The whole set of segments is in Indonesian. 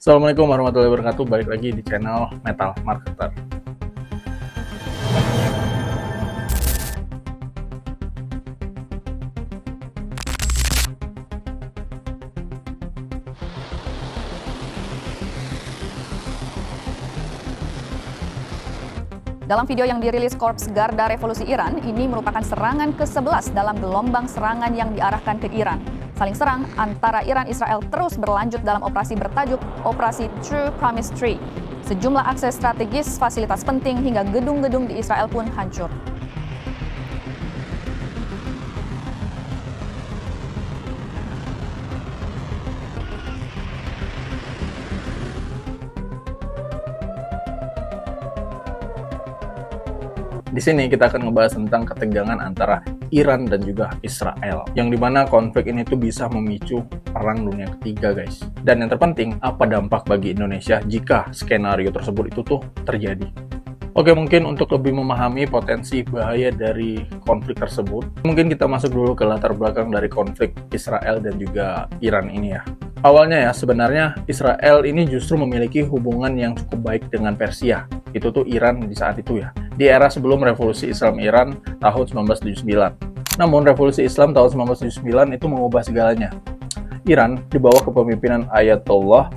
Assalamualaikum warahmatullahi wabarakatuh. Balik lagi di channel Metal Marketer. Dalam video yang dirilis Korps Garda Revolusi Iran, ini merupakan serangan ke-11 dalam gelombang serangan yang diarahkan ke Iran. Saling serang antara Iran-Israel terus berlanjut dalam operasi bertajuk Operasi True Promise 3. Sejumlah akses strategis, fasilitas penting, hingga gedung-gedung di Israel pun hancur. Di sini kita akan ngebahas tentang ketegangan antara Iran dan juga Israel, yang dimana konflik ini tuh bisa memicu perang dunia ketiga, guys. Dan yang terpenting, apa dampak bagi Indonesia jika skenario tersebut itu tuh terjadi. Oke, mungkin untuk lebih memahami potensi bahaya dari konflik tersebut, mungkin kita masuk dulu ke latar belakang dari konflik Israel dan juga Iran ini ya. Awalnya ya, sebenarnya Israel ini justru memiliki hubungan yang cukup baik dengan Persia. Itu tuh Iran di saat itu ya, di era sebelum revolusi Islam Iran tahun 1979. Namun revolusi Islam tahun 1979 itu mengubah segalanya. Iran di bawah kepemimpinan Ayatollah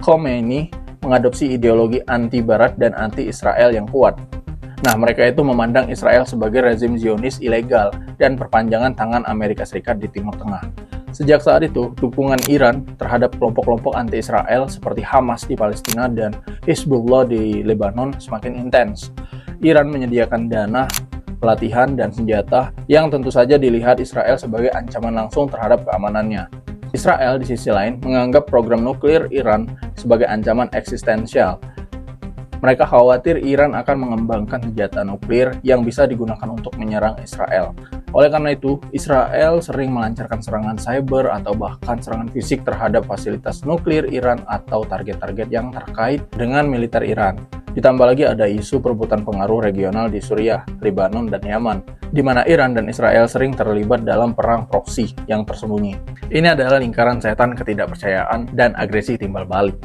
Khomeini mengadopsi ideologi anti-Barat dan anti-Israel yang kuat. Nah, mereka itu memandang Israel sebagai rezim Zionis ilegal dan perpanjangan tangan Amerika Serikat di Timur Tengah. Sejak saat itu, dukungan Iran terhadap kelompok-kelompok anti-Israel seperti Hamas di Palestina dan Hizbullah di Lebanon semakin intens. Iran menyediakan dana, pelatihan, dan senjata yang tentu saja dilihat Israel sebagai ancaman langsung terhadap keamanannya. Israel di sisi lain menganggap program nuklir Iran sebagai ancaman eksistensial. Mereka khawatir Iran akan mengembangkan senjata nuklir yang bisa digunakan untuk menyerang Israel. Oleh karena itu, Israel sering melancarkan serangan cyber atau bahkan serangan fisik terhadap fasilitas nuklir Iran atau target-target yang terkait dengan militer Iran. Ditambah lagi ada isu perebutan pengaruh regional di Suriah, Lebanon, dan Yaman, di mana Iran dan Israel sering terlibat dalam perang proksi yang tersembunyi. Ini adalah lingkaran setan ketidakpercayaan dan agresi timbal balik.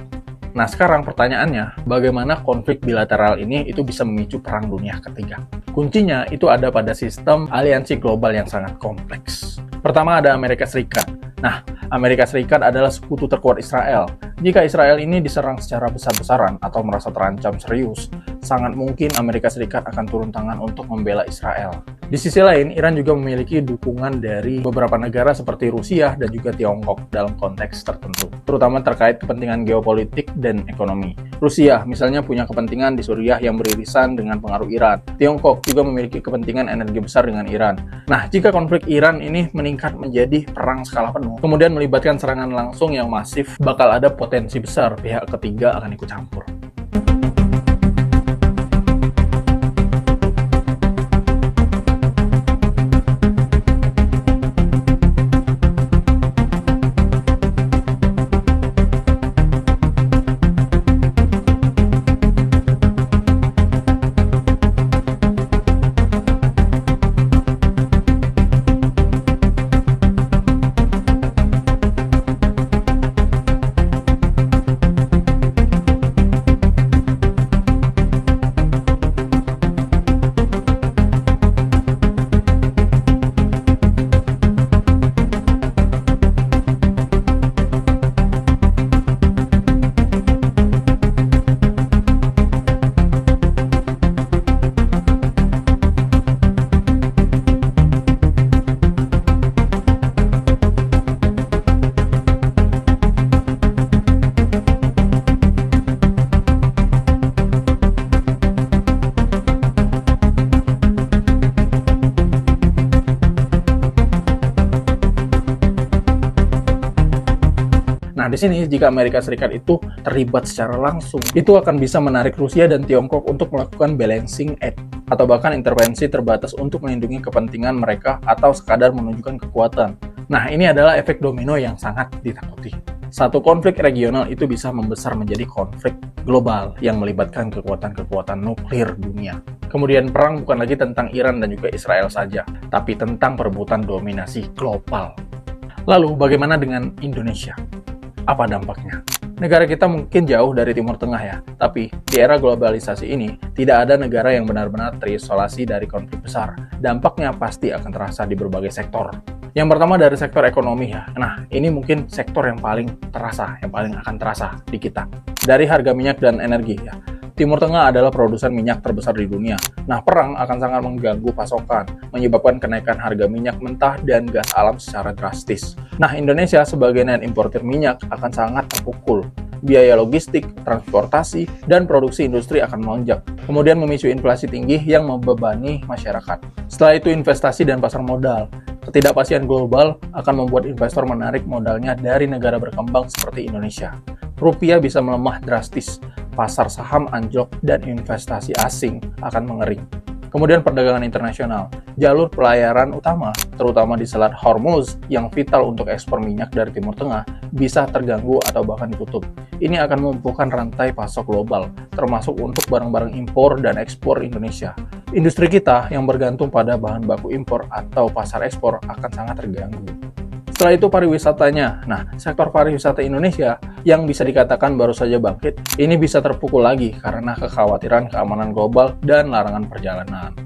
Nah, sekarang pertanyaannya, bagaimana konflik bilateral ini itu bisa memicu perang dunia ketiga? Kuncinya itu ada pada sistem aliansi global yang sangat kompleks. Pertama ada Amerika Serikat. Nah, Amerika Serikat adalah sekutu terkuat Israel. Jika Israel ini diserang secara besar-besaran atau merasa terancam serius, sangat mungkin Amerika Serikat akan turun tangan untuk membela Israel. Di sisi lain, Iran juga memiliki dukungan dari beberapa negara seperti Rusia dan juga Tiongkok dalam konteks tertentu, terutama terkait kepentingan geopolitik dan ekonomi. Rusia misalnya punya kepentingan di Suriah yang beririsan dengan pengaruh Iran. Tiongkok juga memiliki kepentingan energi besar dengan Iran. Nah, jika konflik Iran ini meningkat menjadi perang skala penuh, kemudian melibatkan serangan langsung yang masif, bakal ada potensi besar pihak ketiga akan ikut campur. Nah, di sini jika Amerika Serikat itu terlibat secara langsung, itu akan bisa menarik Rusia dan Tiongkok untuk melakukan balancing act atau bahkan intervensi terbatas untuk melindungi kepentingan mereka atau sekadar menunjukkan kekuatan. Nah, ini adalah efek domino yang sangat ditakuti. Satu konflik regional itu bisa membesar menjadi konflik global yang melibatkan kekuatan-kekuatan nuklir dunia. Kemudian perang bukan lagi tentang Iran dan juga Israel saja, tapi tentang perebutan dominasi global. Lalu bagaimana dengan Indonesia? Apa dampaknya? Negara kita mungkin jauh dari Timur Tengah ya, tapi di era globalisasi ini, tidak ada negara yang benar-benar terisolasi dari konflik besar. Dampaknya pasti akan terasa di berbagai sektor. Yang pertama dari sektor ekonomi ya. Nah, ini mungkin sektor yang paling terasa, yang paling akan terasa di kita. Dari harga minyak dan energi ya. Timur Tengah adalah produsen minyak terbesar di dunia. Nah, perang akan sangat mengganggu pasokan, menyebabkan kenaikan harga minyak mentah dan gas alam secara drastis. Nah, Indonesia sebagai net importer minyak akan sangat terpukul. Biaya logistik, transportasi, dan produksi industri akan melonjak. Kemudian memicu inflasi tinggi yang membebani masyarakat. Setelah itu investasi dan pasar modal. Ketidakpastian global akan membuat investor menarik modalnya dari negara berkembang seperti Indonesia. Rupiah bisa melemah drastis, pasar saham anjlok, dan investasi asing akan mengering. Kemudian perdagangan internasional, jalur pelayaran utama, terutama di Selat Hormuz yang vital untuk ekspor minyak dari Timur Tengah, bisa terganggu atau bahkan ditutup. Ini akan melumpuhkan rantai pasok global, termasuk untuk barang-barang impor dan ekspor Indonesia. Industri kita yang bergantung pada bahan baku impor atau pasar ekspor akan sangat terganggu. Setelah itu pariwisatanya. Nah, sektor pariwisata Indonesia yang bisa dikatakan baru saja bangkit, ini bisa terpukul lagi karena kekhawatiran keamanan global dan larangan perjalanan.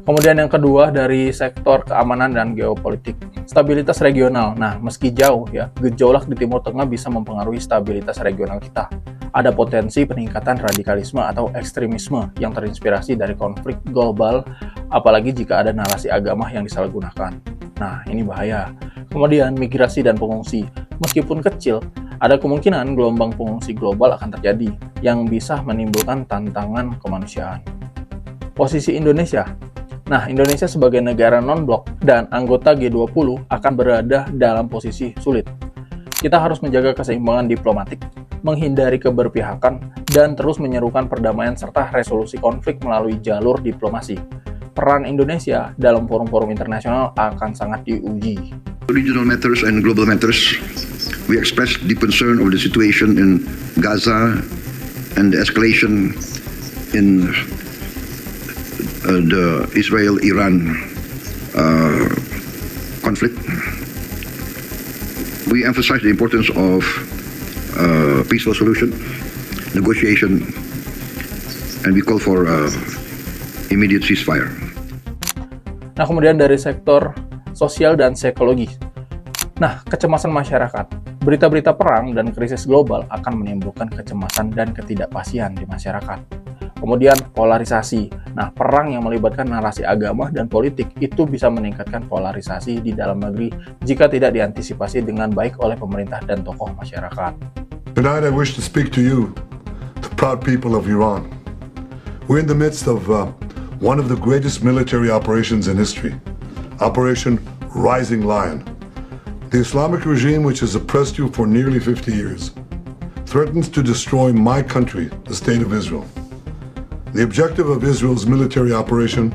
Kemudian yang kedua dari sektor keamanan dan geopolitik, stabilitas regional. Nah, meski jauh ya, gejolak di Timur Tengah bisa mempengaruhi stabilitas regional kita. Ada potensi peningkatan radikalisme atau ekstremisme yang terinspirasi dari konflik global, apalagi jika ada narasi agama yang disalahgunakan. Nah, ini bahaya. Kemudian migrasi dan pengungsi. Meskipun kecil, ada kemungkinan gelombang pengungsi global akan terjadi yang bisa menimbulkan tantangan kemanusiaan. Posisi Indonesia. Nah, Indonesia sebagai negara non-blok dan anggota G20 akan berada dalam posisi sulit. Kita harus menjaga keseimbangan diplomatik, menghindari keberpihakan, dan terus menyerukan perdamaian serta resolusi konflik melalui jalur diplomasi. Peran Indonesia dalam forum-forum internasional akan sangat diuji. Regional matters and global matters, we express deep concern over the situation in Gaza and the escalation in the Israel-Iran conflict. We emphasize the importance of peaceful solution, negotiation, and we call for immediate ceasefire. Nah, kemudian dari sektor sosial dan psikologi. Nah, kecemasan masyarakat. Berita-berita perang dan krisis global akan menimbulkan kecemasan dan ketidakpastian di masyarakat. Kemudian polarisasi. Nah, perang yang melibatkan narasi agama dan politik itu bisa meningkatkan polarisasi di dalam negeri jika tidak diantisipasi dengan baik oleh pemerintah dan tokoh masyarakat. Tonight I wish to speak to you, the proud people of Iran. We're in the midst of one of the greatest military operations in history, Operation Rising Lion. The Islamic regime, which has oppressed you for nearly 50 years, threatens to destroy my country, the State of Israel. The objective of Israel's military operation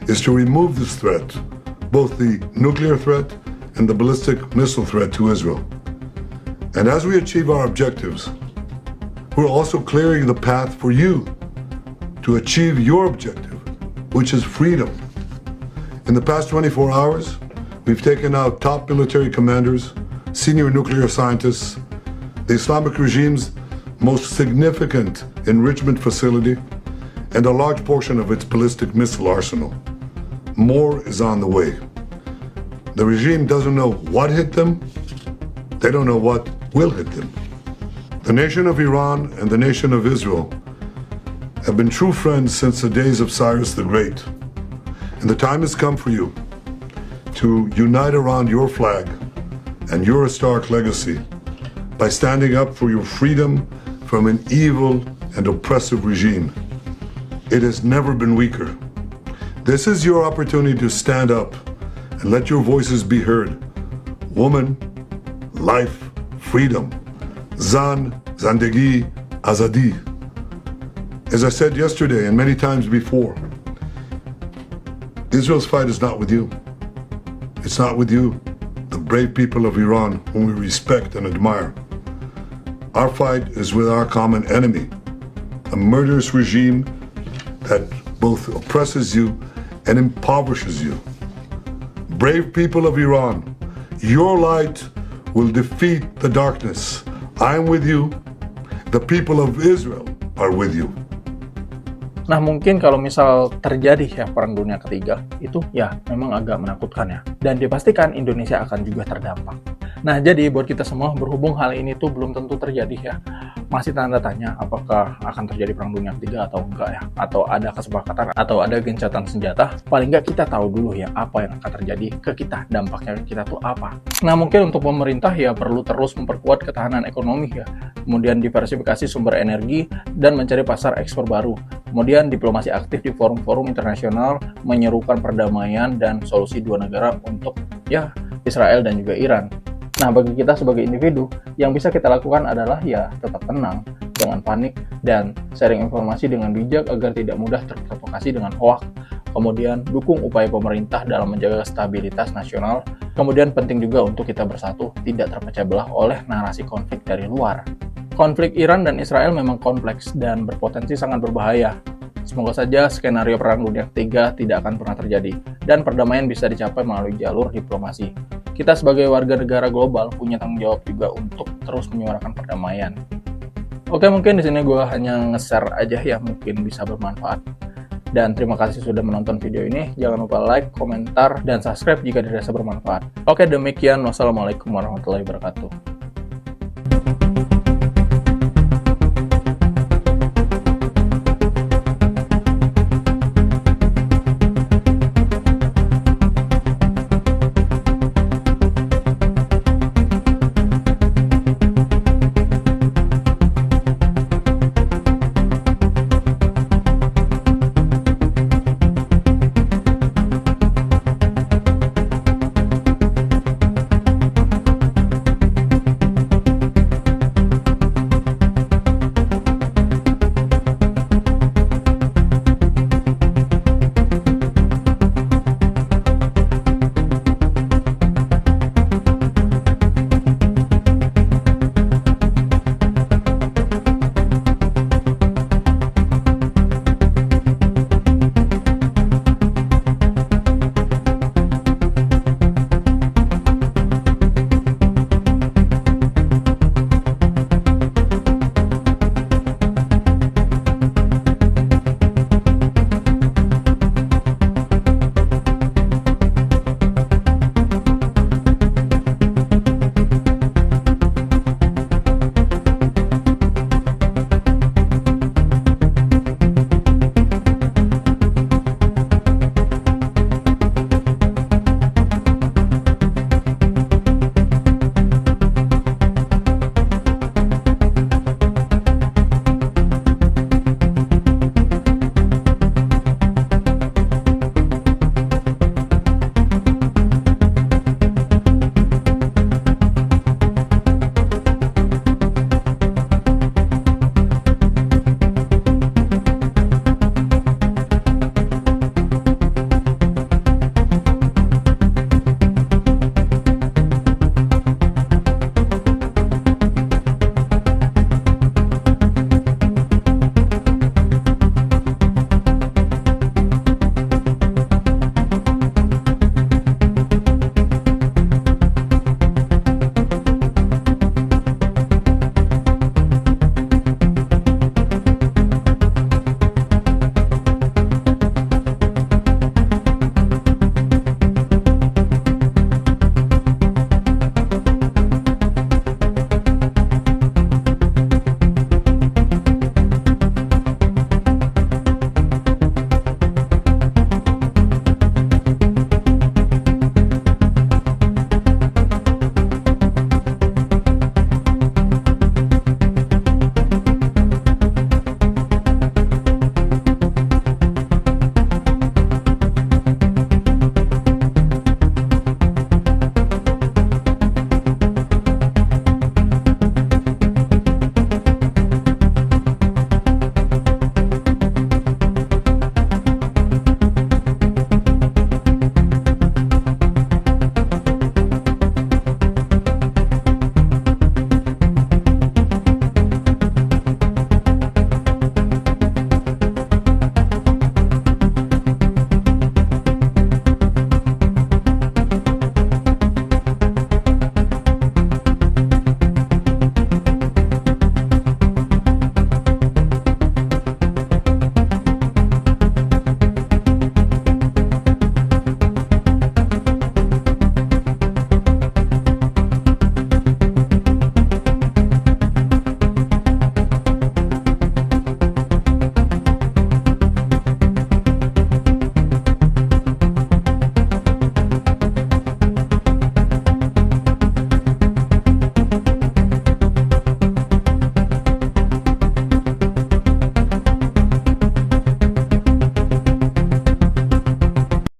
is to remove this threat, both the nuclear threat and the ballistic missile threat to Israel. And as we achieve our objectives, we're also clearing the path for you to achieve your objective, which is freedom. In the past 24 hours, we've taken out top military commanders, senior nuclear scientists, the Islamic regime's most significant enrichment facility, and a large portion of its ballistic missile arsenal. More is on the way. The regime doesn't know what hit them. They don't know what will hit them. The nation of Iran and the nation of Israel have been true friends since the days of Cyrus the Great. And the time has come for you to unite around your flag and your historic legacy by standing up for your freedom from an evil and oppressive regime. It has never been weaker. This is your opportunity to stand up and let your voices be heard. Woman, life, freedom. Zan, Zandegi, Azadi. As I said yesterday and many times before, Israel's fight is not with you. It's not with you, the brave people of Iran whom we respect and admire. Our fight is with our common enemy, a murderous regime that both oppresses you and impoverishes you. Brave people of Iran, your light will defeat the darkness. I am with you, The people of Israel are with you. Nah, mungkin kalau misal terjadi ya Perang Dunia Ketiga, itu ya memang agak menakutkan ya. Dan dipastikan Indonesia akan juga terdampak. Nah, jadi buat kita semua, berhubung hal ini tuh belum tentu terjadi ya, masih tanda tanya apakah akan terjadi Perang Dunia Ketiga atau enggak ya, atau ada kesepakatan, atau ada gencatan senjata. Paling enggak kita tahu dulu ya apa yang akan terjadi ke kita, dampaknya kita tuh apa. Nah, mungkin untuk pemerintah ya perlu terus memperkuat ketahanan ekonomi ya, kemudian diversifikasi sumber energi, dan mencari pasar ekspor baru. Kemudian diplomasi aktif di forum-forum internasional, menyerukan perdamaian dan solusi dua negara untuk ya Israel dan juga Iran. Nah, bagi kita sebagai individu, yang bisa kita lakukan adalah ya tetap tenang, jangan panik, dan sharing informasi dengan bijak agar tidak mudah terprovokasi dengan hoaks. Kemudian, dukung upaya pemerintah dalam menjaga stabilitas nasional. Kemudian, penting juga untuk kita bersatu, tidak terpecah belah oleh narasi konflik dari luar. Konflik Iran dan Israel memang kompleks dan berpotensi sangat berbahaya. Semoga saja skenario Perang Dunia Ketiga tidak akan pernah terjadi, dan perdamaian bisa dicapai melalui jalur diplomasi. Kita sebagai warga negara global punya tanggung jawab juga untuk terus menyuarakan perdamaian. Oke, mungkin di sini gue hanya nge-share aja ya, mungkin bisa bermanfaat. Dan terima kasih sudah menonton video ini. Jangan lupa like, komentar, dan subscribe jika dirasa bermanfaat. Oke, demikian. Wassalamualaikum warahmatullahi wabarakatuh.